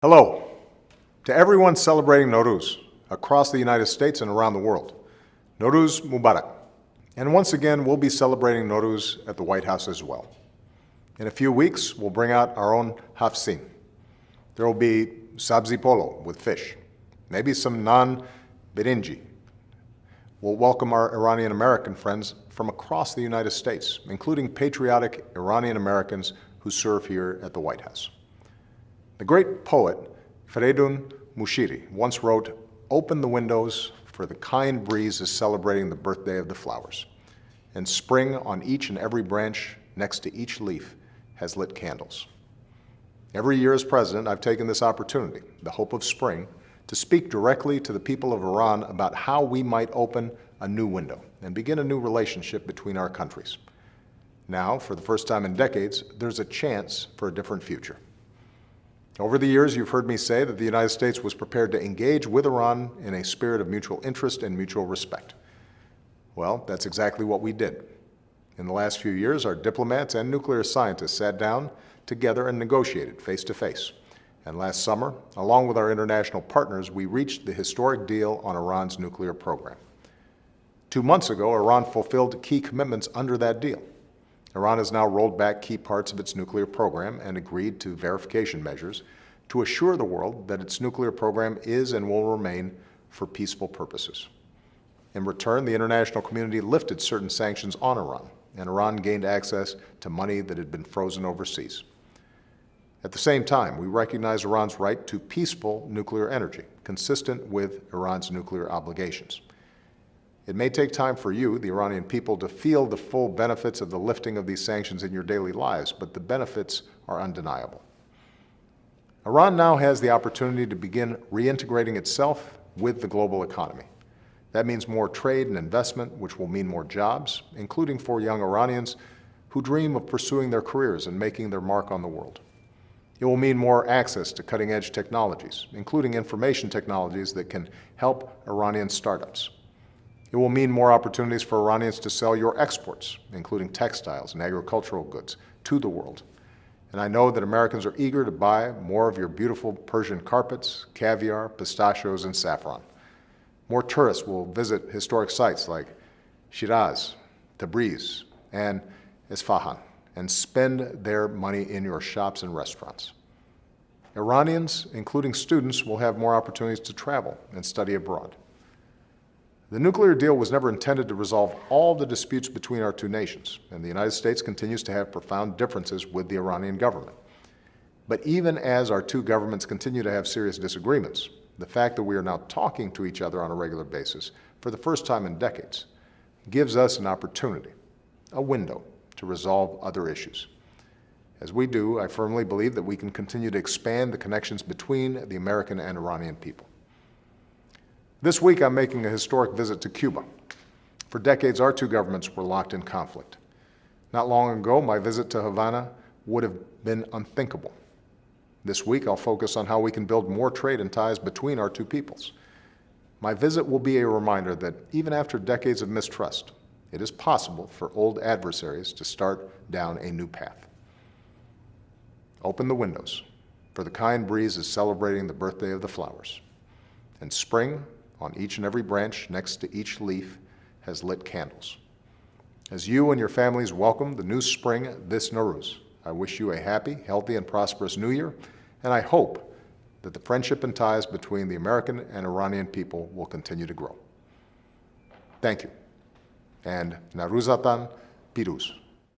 Hello to everyone celebrating Nowruz across the United States and around the world. Nowruz Mubarak. And once again, we'll be celebrating Nowruz at the White House as well. In a few weeks, we'll bring out our own hafsin. There will be sabzi polo with fish, maybe some naan birinji. We'll welcome our Iranian American friends from across the United States, including patriotic Iranian Americans who serve here at the White House. The great poet Feridun Mushiri once wrote, "Open the windows, for the kind breeze is celebrating the birthday of the flowers, and spring on each and every branch next to each leaf has lit candles." Every year as president, I've taken this opportunity, the hope of spring, to speak directly to the people of Iran about how we might open a new window and begin a new relationship between our countries. Now, for the first time in decades, there's a chance for a different future. Over the years, you've heard me say that the United States was prepared to engage with Iran in a spirit of mutual interest and mutual respect. Well, that's exactly what we did. In the last few years, our diplomats and nuclear scientists sat down together and negotiated face-to-face. And last summer, along with our international partners, we reached the historic deal on Iran's nuclear program. 2 months ago, Iran fulfilled key commitments under that deal. Iran has now rolled back key parts of its nuclear program and agreed to verification measures to assure the world that its nuclear program is and will remain for peaceful purposes. In return, the international community lifted certain sanctions on Iran, and Iran gained access to money that had been frozen overseas. At the same time, we recognize Iran's right to peaceful nuclear energy, consistent with Iran's nuclear obligations. It may take time for you, the Iranian people, to feel the full benefits of the lifting of these sanctions in your daily lives, but the benefits are undeniable. Iran now has the opportunity to begin reintegrating itself with the global economy. That means more trade and investment, which will mean more jobs, including for young Iranians who dream of pursuing their careers and making their mark on the world. It will mean more access to cutting-edge technologies, including information technologies that can help Iranian startups. It will mean more opportunities for Iranians to sell your exports, including textiles and agricultural goods, to the world. And I know that Americans are eager to buy more of your beautiful Persian carpets, caviar, pistachios, and saffron. More tourists will visit historic sites like Shiraz, Tabriz, and Isfahan, and spend their money in your shops and restaurants. Iranians, including students, will have more opportunities to travel and study abroad. The nuclear deal was never intended to resolve all the disputes between our two nations, and the United States continues to have profound differences with the Iranian government. But even as our two governments continue to have serious disagreements, the fact that we are now talking to each other on a regular basis for the first time in decades gives us an opportunity, a window, to resolve other issues. As we do, I firmly believe that we can continue to expand the connections between the American and Iranian people. This week, I'm making a historic visit to Cuba. For decades, our two governments were locked in conflict. Not long ago, my visit to Havana would have been unthinkable. This week, I'll focus on how we can build more trade and ties between our two peoples. My visit will be a reminder that even after decades of mistrust, it is possible for old adversaries to start down a new path. Open the windows, for the kind breeze is celebrating the birthday of the flowers, and spring, on each and every branch next to each leaf, has lit candles. As you and your families welcome the new spring this Nowruz, I wish you a happy, healthy, and prosperous New Year, and I hope that the friendship and ties between the American and Iranian people will continue to grow. Thank you, and Nowruzatan Piruz.